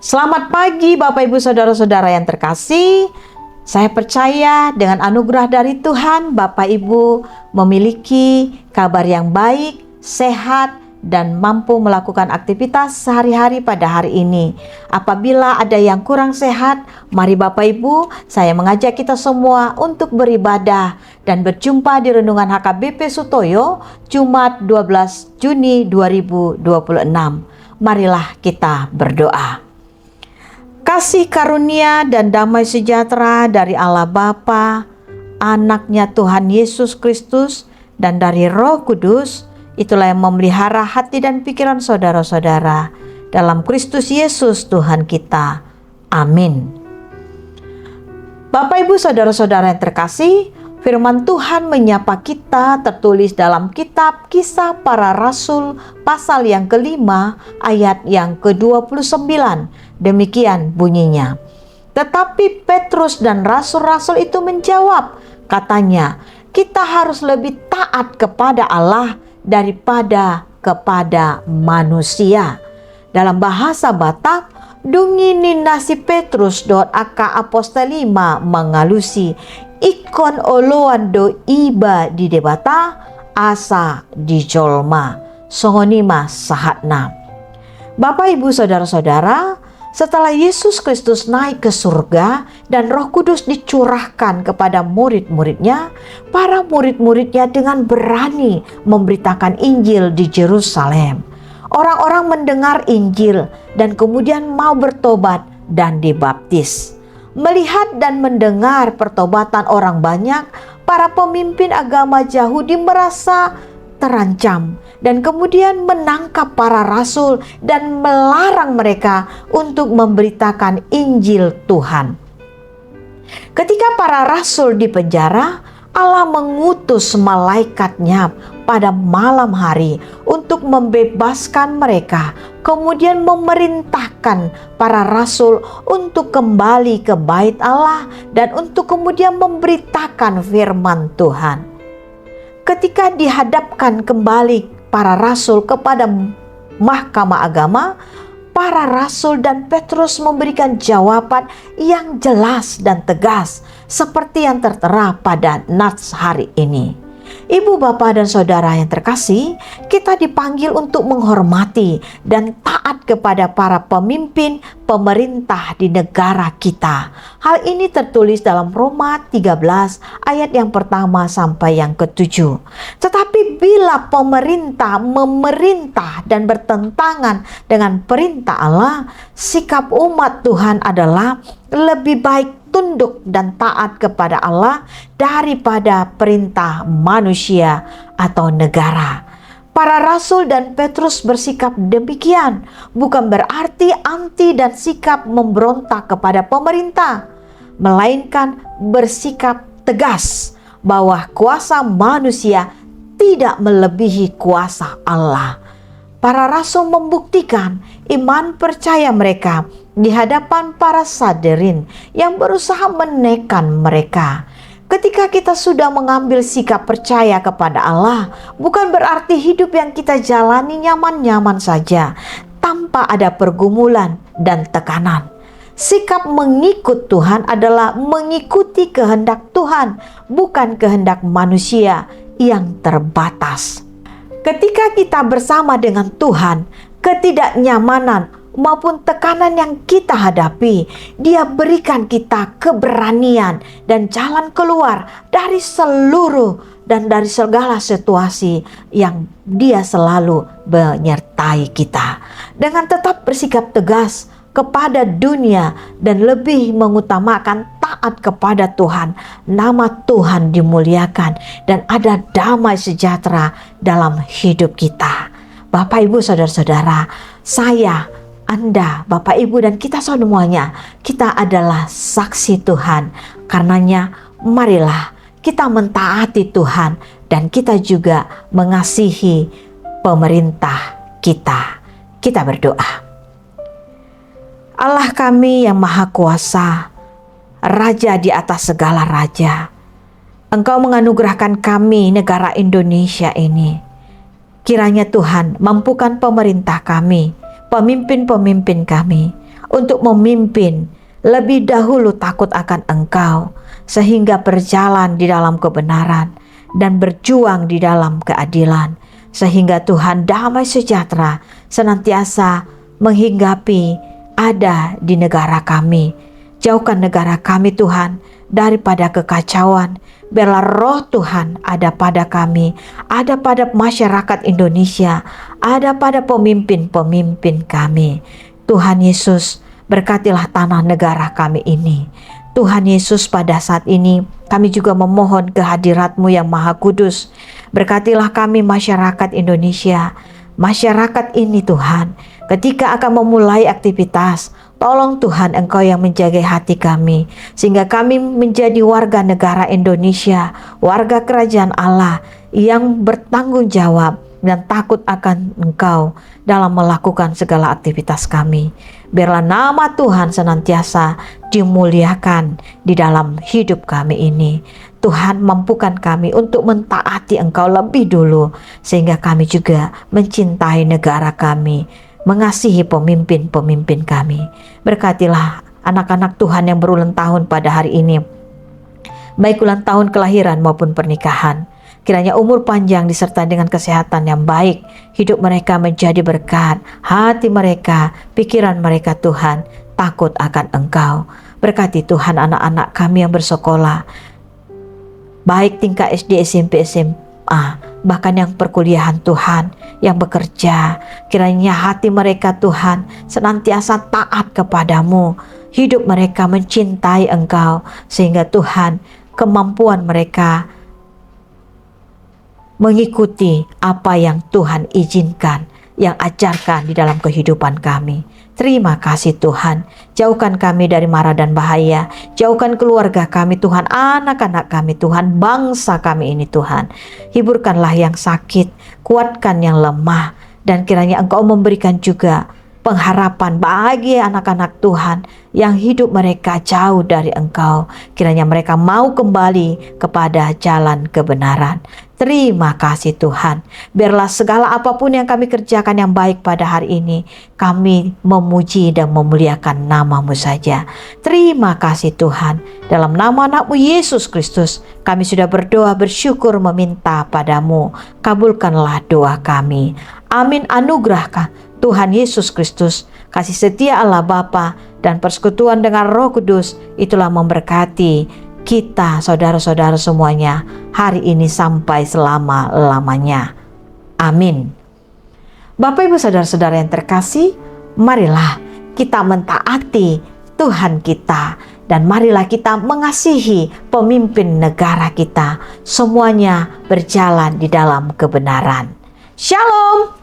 Selamat pagi Bapak Ibu Saudara-saudara yang terkasih. Saya percaya dengan anugerah dari Tuhan, Bapak Ibu memiliki kabar yang baik, sehat, dan mampu melakukan aktivitas sehari-hari pada hari ini. Apabila ada yang kurang sehat, mari Bapak Ibu, saya mengajak kita semua untuk beribadah dan berjumpa di Renungan HKBP Sutoyo, Jumat 12 Juni 2026. Marilah kita berdoa. Kasih karunia dan damai sejahtera dari Allah Bapa, Anaknya Tuhan Yesus Kristus, dan dari Roh Kudus, itulah yang memelihara hati dan pikiran saudara-saudara dalam Kristus Yesus Tuhan kita. Amin. Bapak Ibu Saudara-saudara yang terkasih, firman Tuhan menyapa kita tertulis dalam kitab Kisah Para Rasul pasal yang ke-5 ayat yang ke-29. Demikian bunyinya. Tetapi Petrus dan rasul-rasul itu menjawab, katanya, kita harus lebih taat kepada Allah daripada kepada manusia. Dalam bahasa Batak, dungi ninasi Petrus dot aka apostolima mengalusi ikon oloan do iba di debata asa di jolma songonima sahatna. Bapak Ibu Saudara-saudara, setelah Yesus Kristus naik ke surga dan Roh Kudus dicurahkan kepada murid-muridnya, para murid-muridnya dengan berani memberitakan Injil di Yerusalem. Orang-orang mendengar Injil dan kemudian mau bertobat dan dibaptis. Melihat dan mendengar pertobatan orang banyak, para pemimpin agama Yahudi merasa terancam dan kemudian menangkap para rasul dan melarang mereka untuk memberitakan Injil Tuhan. Ketika para rasul dipenjara, Allah mengutus malaikatnya pada malam hari untuk membebaskan mereka, kemudian memerintahkan para rasul untuk kembali ke bait Allah dan untuk kemudian memberitakan firman Tuhan. Ketika dihadapkan kembali para rasul kepada mahkamah agama, para rasul dan Petrus memberikan jawaban yang jelas dan tegas seperti yang tertera pada nats hari ini. Ibu, bapak, dan saudara yang terkasih, kita dipanggil untuk menghormati dan taat kepada para pemimpin pemerintah di negara kita. Hal ini tertulis dalam Roma 13 ayat yang pertama sampai yang ke-7. Tetapi bila pemerintah memerintah dan bertentangan dengan perintah Allah, sikap umat Tuhan adalah lebih baik tunduk dan taat kepada Allah daripada perintah manusia atau negara. Para rasul dan Petrus bersikap demikian bukan berarti anti dan sikap memberontak kepada pemerintah, melainkan bersikap tegas bahwa kuasa manusia tidak melebihi kuasa Allah. Para rasul membuktikan iman percaya mereka di hadapan para sadirin yang berusaha menekan mereka. Ketika kita sudah mengambil sikap percaya kepada Allah, bukan berarti hidup yang kita jalani nyaman-nyaman saja, tanpa ada pergumulan dan tekanan. Sikap mengikut Tuhan adalah mengikuti kehendak Tuhan, bukan kehendak manusia yang terbatas. Ketika kita bersama dengan Tuhan, ketidaknyamanan maupun tekanan yang kita hadapi, Dia berikan kita keberanian dan jalan keluar dari seluruh dan dari segala situasi yang Dia selalu menyertai kita. Dengan tetap bersikap tegas kepada dunia dan lebih mengutamakan taat kepada Tuhan, nama Tuhan dimuliakan dan ada damai sejahtera dalam hidup kita. Bapak, Ibu, saudara-saudara, saya, Anda, Bapak, Ibu, dan kita semuanya, kita adalah saksi Tuhan. Karenanya, marilah kita mentaati Tuhan dan kita juga mengasihi pemerintah kita. Kita berdoa. Allah kami yang Maha Kuasa, Raja di atas segala raja, Engkau menganugerahkan kami negara Indonesia ini. Kiranya Tuhan mampukan pemerintah kami, pemimpin-pemimpin kami untuk memimpin, lebih dahulu takut akan Engkau, sehingga berjalan di dalam kebenaran dan berjuang di dalam keadilan, sehingga Tuhan damai sejahtera senantiasa menghinggapi ada di negara kami. Jauhkan negara kami Tuhan daripada kekacauan. Biarlah roh Tuhan ada pada kami, ada pada masyarakat Indonesia, ada pada pemimpin-pemimpin kami. Tuhan Yesus, berkatilah tanah negara kami ini. Tuhan Yesus, pada saat ini kami juga memohon kehadirat-Mu yang Maha Kudus. Berkatilah kami masyarakat Indonesia. Masyarakat ini Tuhan, ketika akan memulai aktivitas, tolong Tuhan Engkau yang menjaga hati kami, sehingga kami menjadi warga negara Indonesia, warga kerajaan Allah yang bertanggung jawab dan takut akan Engkau dalam melakukan segala aktivitas kami. Biarlah nama Tuhan senantiasa dimuliakan di dalam hidup kami ini. Tuhan, mampukan kami untuk mentaati Engkau lebih dulu, sehingga kami juga mencintai negara kami, mengasihi pemimpin-pemimpin kami. Berkatilah anak-anak Tuhan yang berulang tahun pada hari ini, baik ulang tahun kelahiran maupun pernikahan. Kiranya umur panjang disertai dengan kesehatan yang baik, hidup mereka menjadi berkat, hati mereka, pikiran mereka Tuhan, takut akan Engkau. Berkati Tuhan anak-anak kami yang bersekolah, baik tingkat SD, SMP, SMA, bahkan yang perkuliahan Tuhan, yang bekerja. Kiranya hati mereka Tuhan senantiasa taat kepadamu, hidup mereka mencintai Engkau, sehingga Tuhan kemampuan mereka mengikuti apa yang Tuhan izinkan, yang ajarkan di dalam kehidupan kami. Terima kasih Tuhan, jauhkan kami dari mara dan bahaya, jauhkan keluarga kami Tuhan, anak-anak kami Tuhan, bangsa kami ini Tuhan. Hiburkanlah yang sakit, kuatkan yang lemah, dan kiranya Engkau memberikan juga pengharapan bagi anak-anak Tuhan yang hidup mereka jauh dari Engkau. Kiranya mereka mau kembali kepada jalan kebenaran. Terima kasih Tuhan. Biarlah segala apapun yang kami kerjakan yang baik pada hari ini, kami memuji dan memuliakan nama-Mu saja. Terima kasih Tuhan. Dalam nama anak-Mu Yesus Kristus, kami sudah berdoa bersyukur meminta padamu. Kabulkanlah doa kami. Amin. Anugerahkan Tuhan Yesus Kristus, kasih setia Allah Bapa, dan persekutuan dengan Roh Kudus, itulah memberkati kita, saudara-saudara semuanya, hari ini sampai selama-lamanya. Amin. Bapak Ibu saudara-saudara yang terkasih, marilah kita mentaati Tuhan kita, dan marilah kita mengasihi pemimpin negara kita. Semuanya berjalan di dalam kebenaran. Shalom.